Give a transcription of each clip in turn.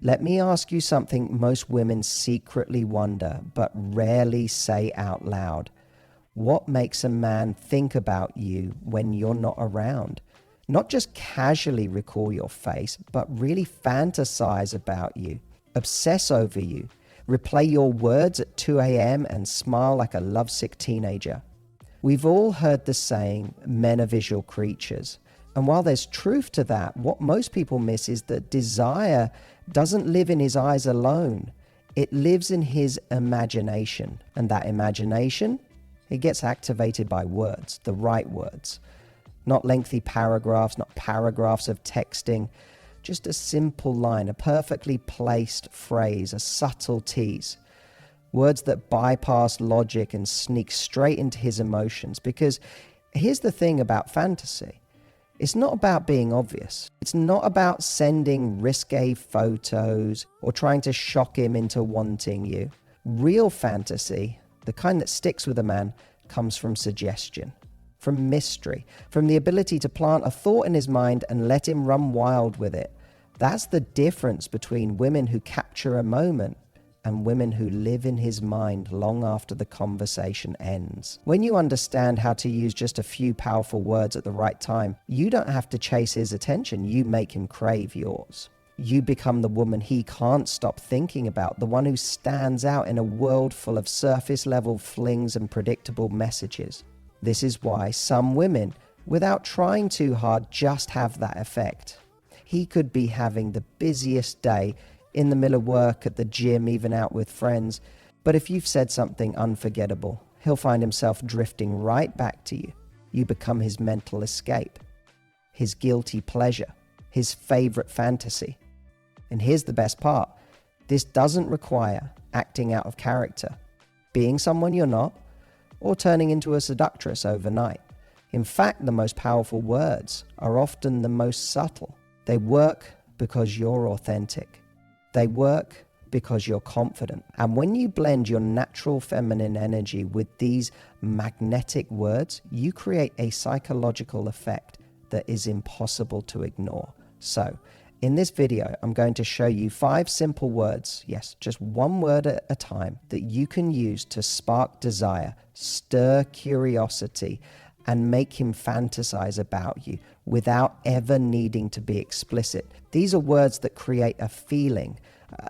Let me ask you something most women secretly wonder, but rarely say out loud. What makes a man think about you when you're not around? Not just casually recall your face, but really fantasize about you, obsess over you, replay your words at 2 a.m. and smile like a lovesick teenager. We've all heard the saying, men are visual creatures. And while there's truth to that, what most people miss is that desire doesn't live in his eyes alone. It lives in his imagination. And that imagination, it gets activated by words, the right words. Not lengthy paragraphs, not paragraphs of texting, just a simple line, a perfectly placed phrase, a subtle tease. Words that bypass logic and sneak straight into his emotions. Because here's the thing about fantasy. It's not about being obvious. It's not about sending risque photos or trying to shock him into wanting you. Real fantasy, the kind that sticks with a man, comes from suggestion, from mystery, from the ability to plant a thought in his mind and let him run wild with it. That's the difference between women who capture a moment and women who live in his mind long after the conversation ends. When you understand how to use just a few powerful words at the right time, you don't have to chase his attention, you make him crave yours. You become the woman he can't stop thinking about, the one who stands out in a world full of surface-level flings and predictable messages. This is why some women, without trying too hard, just have that effect. He could be having the busiest day, in the middle of work, at the gym, even out with friends. But if you've said something unforgettable, he'll find himself drifting right back to you. You become his mental escape, his guilty pleasure, his favorite fantasy. And here's the best part. This doesn't require acting out of character, being someone you're not, or turning into a seductress overnight. In fact, the most powerful words are often the most subtle. They work because you're authentic. They work because you're confident. And when you blend your natural feminine energy with these magnetic words, you create a psychological effect that is impossible to ignore. So, in this video, I'm going to show you 5 simple words, yes, just one word at a time, that you can use to spark desire, stir curiosity, and make him fantasize about you without ever needing to be explicit. These are words that create a feeling,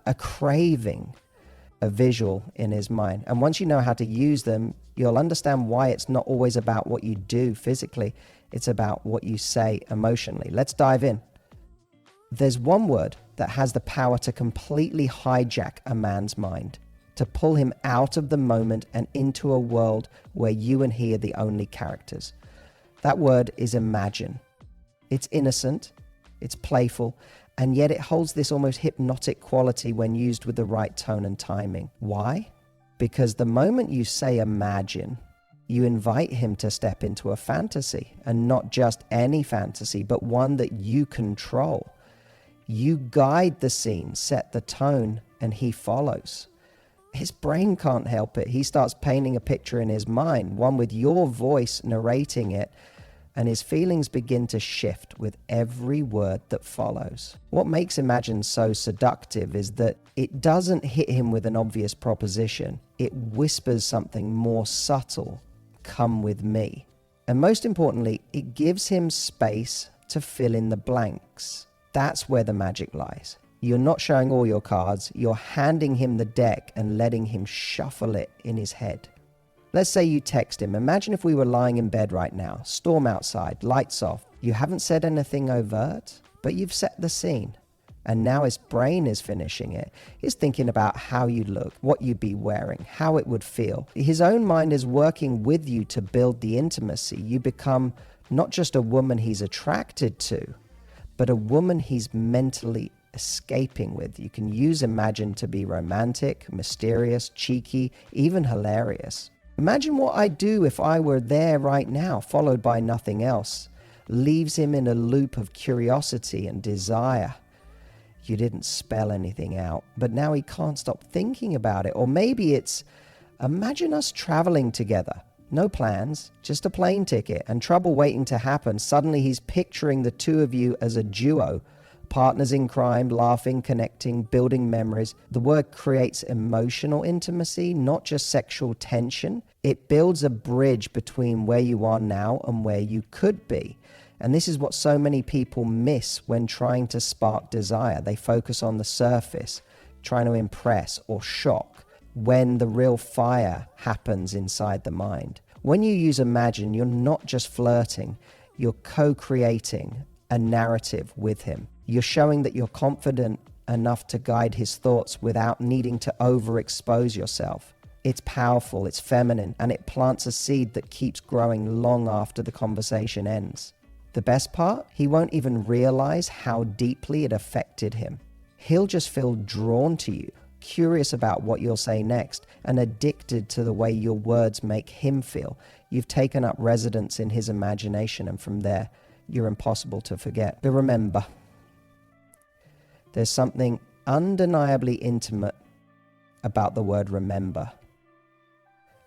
a craving, a visual in his mind. And once you know how to use them, you'll understand why it's not always about what you do physically. It's about what you say emotionally. Let's dive in. There's one word that has the power to completely hijack a man's mind, to pull him out of the moment and into a world where you and he are the only characters. That word is imagine. It's innocent, it's playful, and yet it holds this almost hypnotic quality when used with the right tone and timing. Why? Because the moment you say imagine, you invite him to step into a fantasy, and not just any fantasy, but one that you control. You guide the scene, set the tone, and he follows. His brain can't help it. He starts painting a picture in his mind, one with your voice narrating it, and his feelings begin to shift with every word that follows. What makes Imagine so seductive is that it doesn't hit him with an obvious proposition. It whispers something more subtle, come with me. And most importantly, it gives him space to fill in the blanks. That's where the magic lies. You're not showing all your cards, you're handing him the deck and letting him shuffle it in his head. Let's say you text him, imagine if we were lying in bed right now, storm outside, lights off. You haven't said anything overt, but you've set the scene. And now his brain is finishing it. He's thinking about how you'd look, what you'd be wearing, how it would feel. His own mind is working with you to build the intimacy. You become not just a woman he's attracted to, but a woman he's mentally escaping with. You can use Imagine to be romantic, mysterious, cheeky, even hilarious. Imagine what I'd do if I were there right now, followed by nothing else. Leaves him in a loop of curiosity and desire. You didn't spell anything out, but now he can't stop thinking about it. Or maybe it's, imagine us traveling together. No plans, just a plane ticket and trouble waiting to happen. Suddenly he's picturing the two of you as a duo, Partners in crime, laughing, connecting, building memories. The word creates emotional intimacy, not just sexual tension. It builds a bridge between where you are now and where you could be. And this is what so many people miss when trying to spark desire. They focus on the surface, trying to impress or shock, when the real fire happens inside the mind. When you use imagine, you're not just flirting, you're co-creating a narrative with him. You're showing that you're confident enough to guide his thoughts without needing to overexpose yourself. It's powerful, it's feminine, and it plants a seed that keeps growing long after the conversation ends. The best part? He won't even realize how deeply it affected him. He'll just feel drawn to you, curious about what you'll say next, and addicted to the way your words make him feel. You've taken up residence in his imagination, and from there, you're impossible to forget. But remember, there's something undeniably intimate about the word remember.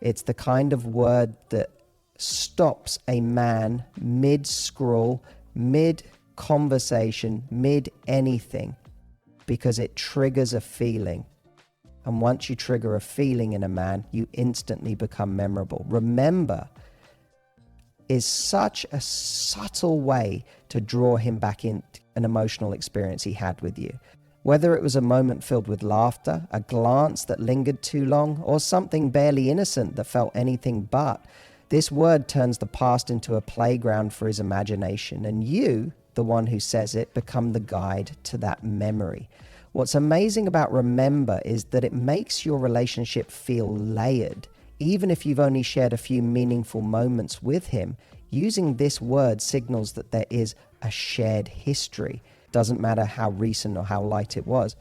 It's the kind of word that stops a man mid-scroll, mid-conversation, mid-anything, because it triggers a feeling. And once you trigger a feeling in a man, you instantly become memorable. Remember is such a subtle way to draw him back into an emotional experience he had with you. Whether it was a moment filled with laughter, a glance that lingered too long, or something barely innocent that felt anything but, this word turns the past into a playground for his imagination, and you, the one who says it, become the guide to that memory. What's amazing about remember is that it makes your relationship feel layered. Even if you've only shared a few meaningful moments with him, using this word signals that there is a shared history. Doesn't matter how recent or how light it was.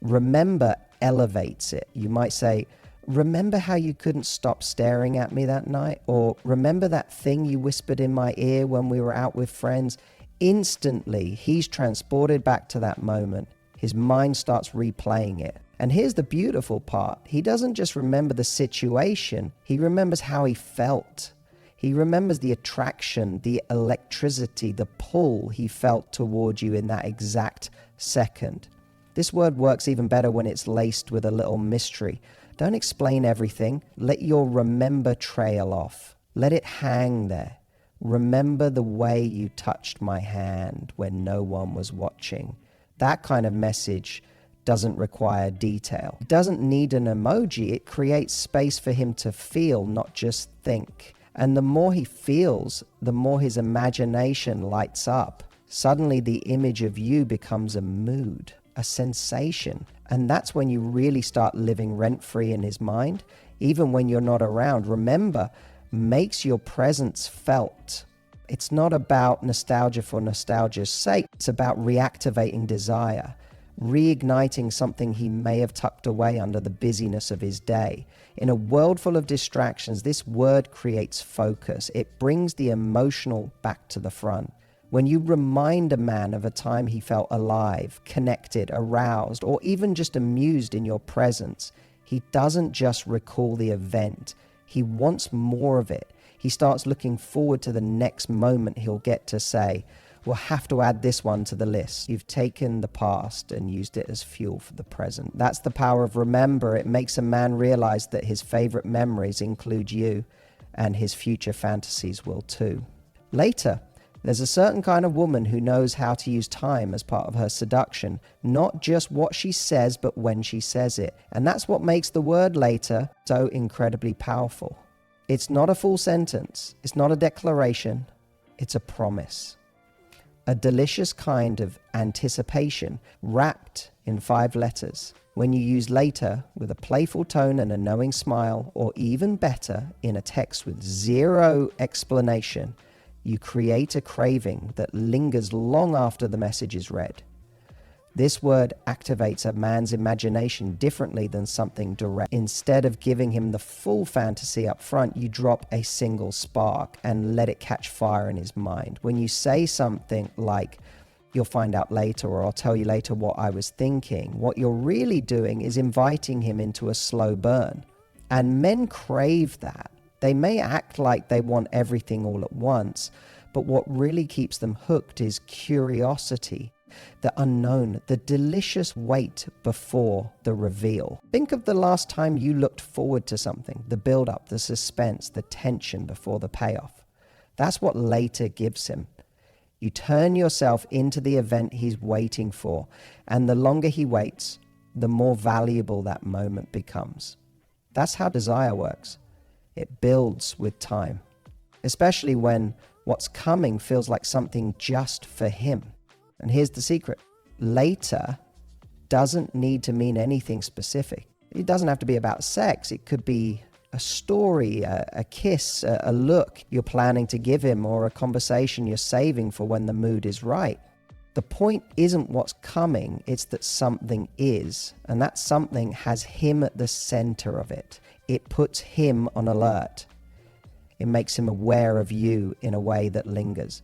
Remember elevates it. You might say, remember how you couldn't stop staring at me that night? Or remember that thing you whispered in my ear when we were out with friends? Instantly, he's transported back to that moment. His mind starts replaying it. And here's the beautiful part. He doesn't just remember the situation. He remembers how he felt. He remembers the attraction, the electricity, the pull he felt toward you in that exact second. This word works even better when it's laced with a little mystery. Don't explain everything. Let your remember trail off. Let it hang there. Remember the way you touched my hand when no one was watching. That kind of message doesn't require detail. It doesn't need an emoji. It creates space for him to feel, not just think. And the more he feels, the more his imagination lights up. Suddenly the image of you becomes a mood, a sensation. And that's when you really start living rent-free in his mind. Even when you're not around, remember, makes your presence felt. It's not about nostalgia for nostalgia's sake. It's about reactivating desire, reigniting something he may have tucked away under the busyness of his day. In a world full of distractions, this word creates focus. It brings the emotional back to the front. When you remind a man of a time he felt alive, connected, aroused, or even just amused in your presence, he doesn't just recall the event. He wants more of it. He starts looking forward to the next moment he'll get to say, we'll have to add this one to the list. You've taken the past and used it as fuel for the present. That's the power of remember. It makes a man realize that his favorite memories include you, and his future fantasies will too. Later, there's a certain kind of woman who knows how to use time as part of her seduction, not just what she says, but when she says it. And that's what makes the word later so incredibly powerful. It's not a full sentence. It's not a declaration. It's a promise. A delicious kind of anticipation wrapped in 5 letters. When you use later with a playful tone and a knowing smile, or even better, in a text with 0 explanation, you create a craving that lingers long after the message is read. This word activates a man's imagination differently than something direct. Instead of giving him the full fantasy up front, you drop a single spark and let it catch fire in his mind. When you say something like, you'll find out later, or I'll tell you later what I was thinking, what you're really doing is inviting him into a slow burn. And men crave that. They may act like they want everything all at once, but what really keeps them hooked is curiosity. the unknown, the delicious wait before the reveal. Think of the last time you looked forward to something, the build-up, the suspense, the tension before the payoff. That's what later gives him. You turn yourself into the event he's waiting for, and the longer he waits, the more valuable that moment becomes. That's how desire works. It builds with time, especially when what's coming feels like something just for him. And here's the secret. Later doesn't need to mean anything specific. It doesn't have to be about sex. It could be a story, a kiss, a look you're planning to give him, or a conversation you're saving for when the mood is right. The point isn't what's coming, it's that something is, and that something has him at the center of it. It puts him on alert. It makes him aware of you in a way that lingers.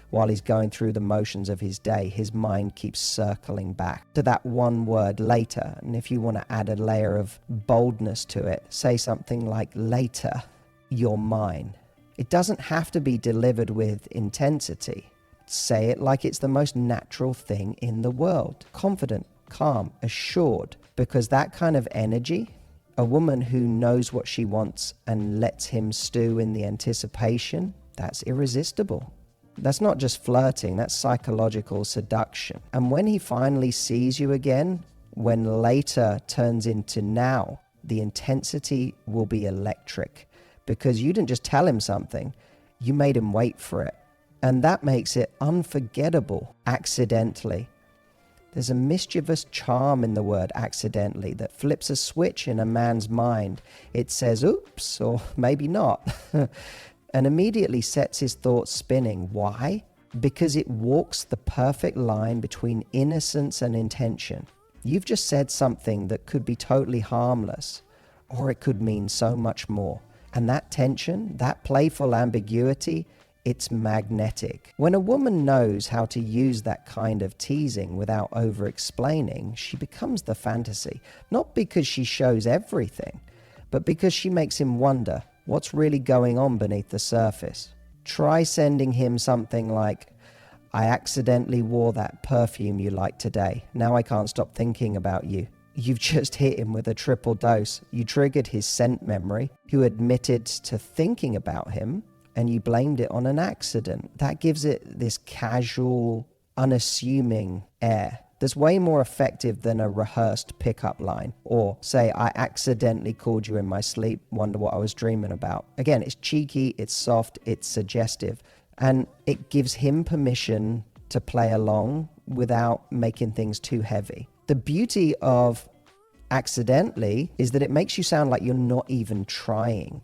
While he's going through the motions of his day, his mind keeps circling back to that one word, later. And if you want to add a layer of boldness to it, say something like, later, you're mine. It doesn't have to be delivered with intensity. Say it like it's the most natural thing in the world. Confident, calm, assured, because that kind of energy, a woman who knows what she wants and lets him stew in the anticipation, that's irresistible. That's not just flirting, that's psychological seduction. And when he finally sees you again, when later turns into now, the intensity will be electric, because you didn't just tell him something, you made him wait for it. And that makes it unforgettable accidentally. There's a mischievous charm in the word accidentally that flips a switch in a man's mind. It says, oops, or maybe not, and immediately sets his thoughts spinning. Why? Because it walks the perfect line between innocence and intention. You've just said something that could be totally harmless, or it could mean so much more. And that tension, that playful ambiguity, it's magnetic. When a woman knows how to use that kind of teasing without over-explaining, she becomes the fantasy. Not because she shows everything, but because she makes him wonder what's really going on beneath the surface. Try sending him something like, I accidentally wore that perfume you like today. Now I can't stop thinking about you. You've just hit him with a triple dose. You triggered his scent memory, who admitted to thinking about him, and you blamed it on an accident. That gives it this casual, unassuming air that's way more effective than a rehearsed pickup line. Or say, I accidentally called you in my sleep, wonder what I was dreaming about. Again, it's cheeky, it's soft, it's suggestive, and it gives him permission to play along without making things too heavy. The beauty of accidentally is that it makes you sound like you're not even trying.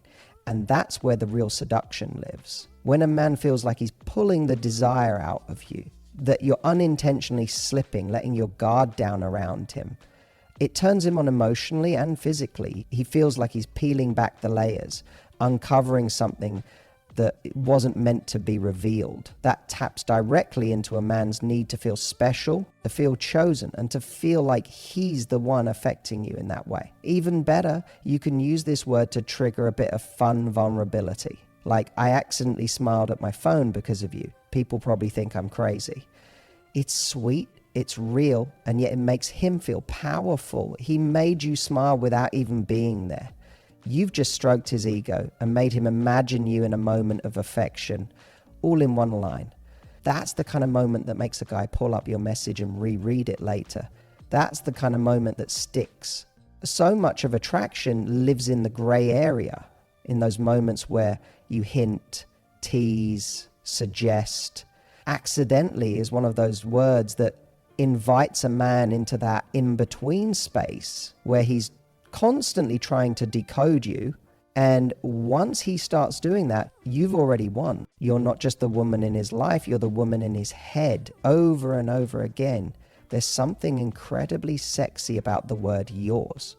And that's where the real seduction lives. When a man feels like he's pulling the desire out of you, that you're unintentionally slipping, letting your guard down around him, it turns him on emotionally and physically. He feels like he's peeling back the layers, uncovering something that wasn't meant to be revealed. That taps directly into a man's need to feel special, to feel chosen, and to feel like he's the one affecting you in that way. Even better, you can use this word to trigger a bit of fun vulnerability. Like, I accidentally smiled at my phone because of you. People probably think I'm crazy. It's sweet, it's real, and yet it makes him feel powerful. He made you smile without even being there. You've just stroked his ego and made him imagine you in a moment of affection, all in one line. That's the kind of moment that makes a guy pull up your message and reread it later. That's the kind of moment that sticks. So much of attraction lives in the gray area, in those moments where you hint, tease, suggest. Accidentally is one of those words that invites a man into that in-between space where he's constantly trying to decode you. And once he starts doing that, you've already won. You're not just the woman in his life, you're the woman in his head over and over again. There's something incredibly sexy about the word yours.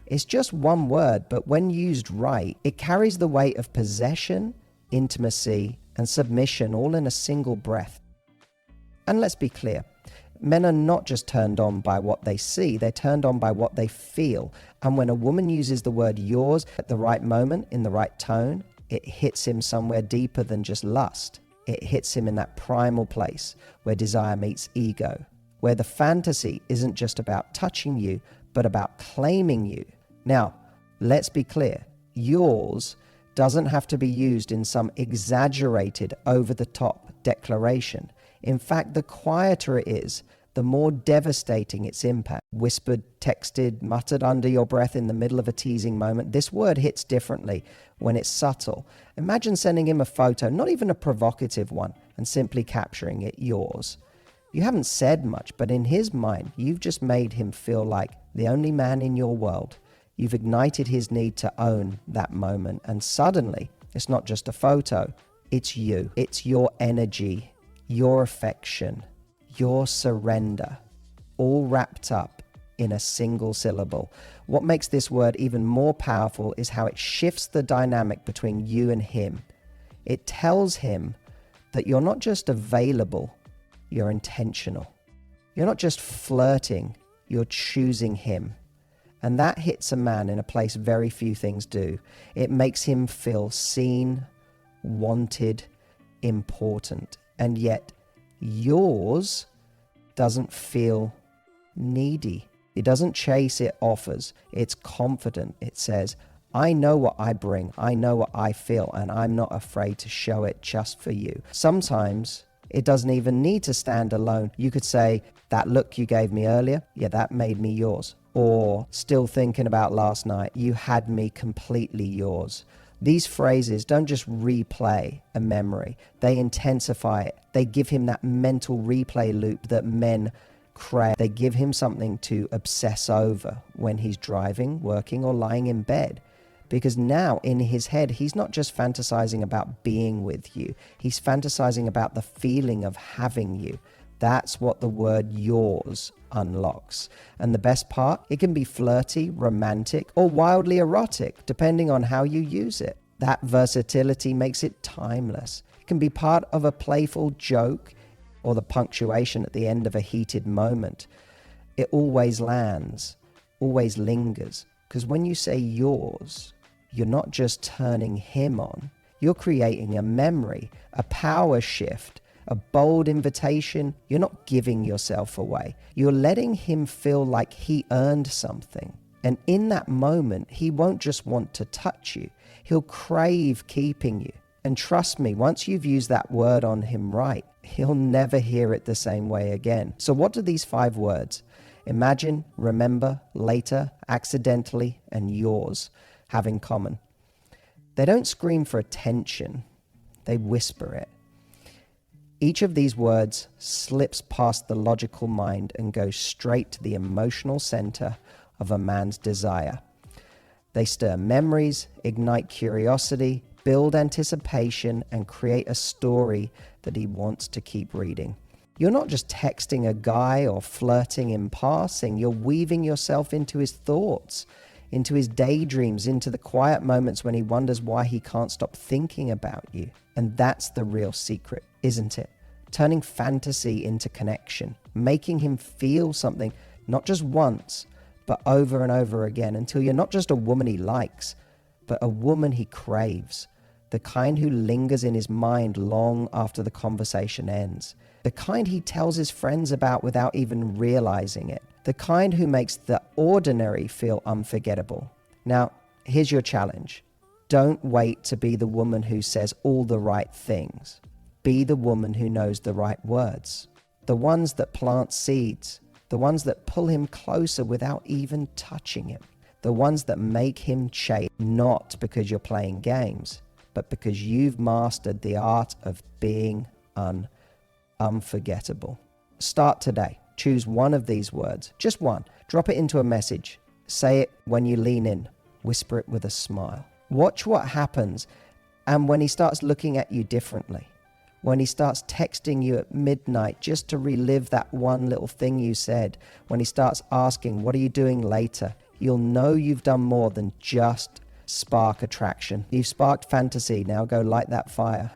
It's just one word, but when used right, it carries the weight of possession, intimacy, and submission all in a single breath. And let's be clear. Men are not just turned on by what they see, they're turned on by what they feel. And when a woman uses the word yours at the right moment, in the right tone, it hits him somewhere deeper than just lust. it hits him in that primal place where desire meets ego, where the fantasy isn't just about touching you, but about claiming you. Now, let's be clear. Yours doesn't have to be used in some exaggerated, over-the-top declaration. In fact, the quieter it is, the more devastating its impact. Whispered, texted, muttered under your breath in the middle of a teasing moment. This word hits differently when it's subtle. Imagine sending him a photo, not even a provocative one, and simply capturing it yours. You haven't said much, but in his mind, you've just made him feel like the only man in your world. You've ignited his need to own that moment. And suddenly, it's not just a photo, it's you. It's your energy, your affection, your surrender, all wrapped up in a single syllable. What makes this word even more powerful is how it shifts the dynamic between you and him. It tells him that you're not just available, you're intentional. You're not just flirting, you're choosing him. And that hits a man in a place very few things do. It makes him feel seen, wanted, important. And yet, yours doesn't feel needy. It doesn't chase, it offers. It's confident. It says, I know what I bring. I know what I feel, and I'm not afraid to show it just for you. Sometimes it doesn't even need to stand alone. You could say, that look you gave me earlier, yeah, that made me yours. Or, still thinking about last night, you had me completely yours. These phrases don't just replay a memory, they intensify it. They give him that mental replay loop that men crave. They give him something to obsess over when he's driving, working, or lying in bed. Because now in his head, he's not just fantasizing about being with you, he's fantasizing about the feeling of having you. That's what the word yours unlocks. And the best part, it can be flirty, romantic, or wildly erotic, depending on how you use it. That versatility makes it timeless. It can be part of a playful joke or the punctuation at the end of a heated moment. It always lands, always lingers. Because when you say yours, you're not just turning him on, you're creating a memory, a power shift, a bold invitation. You're not giving yourself away. You're letting him feel like he earned something. And in that moment, he won't just want to touch you. He'll crave keeping you. And trust me, once you've used that word on him right, he'll never hear it the same way again. So what do these 5 words, imagine, remember, later, accidentally, and yours, have in common? They don't scream for attention. They whisper it. Each of these words slips past the logical mind and goes straight to the emotional center of a man's desire. They stir memories, ignite curiosity, build anticipation, and create a story that he wants to keep reading. You're not just texting a guy or flirting in passing. You're weaving yourself into his thoughts, into his daydreams, into the quiet moments when he wonders why he can't stop thinking about you. And that's the real secret, isn't it? Turning fantasy into connection, making him feel something, not just once, but over and over again, until you're not just a woman he likes, but a woman he craves, the kind who lingers in his mind long after the conversation ends, the kind he tells his friends about without even realizing it, the kind who makes the ordinary feel unforgettable. Now, here's your challenge. Don't wait to be the woman who says all the right things. Be the woman who knows the right words, the ones that plant seeds, the ones that pull him closer without even touching him, the ones that make him chase, not because you're playing games, but because you've mastered the art of being unforgettable. Start today. Choose one of these words, just one. Drop it into a message. Say it when you lean in. Whisper it with a smile. Watch what happens, and when he starts looking at you differently, when he starts texting you at midnight just to relive that one little thing you said, when he starts asking, what are you doing later? You'll know you've done more than just spark attraction. You've sparked fantasy. Now go light that fire.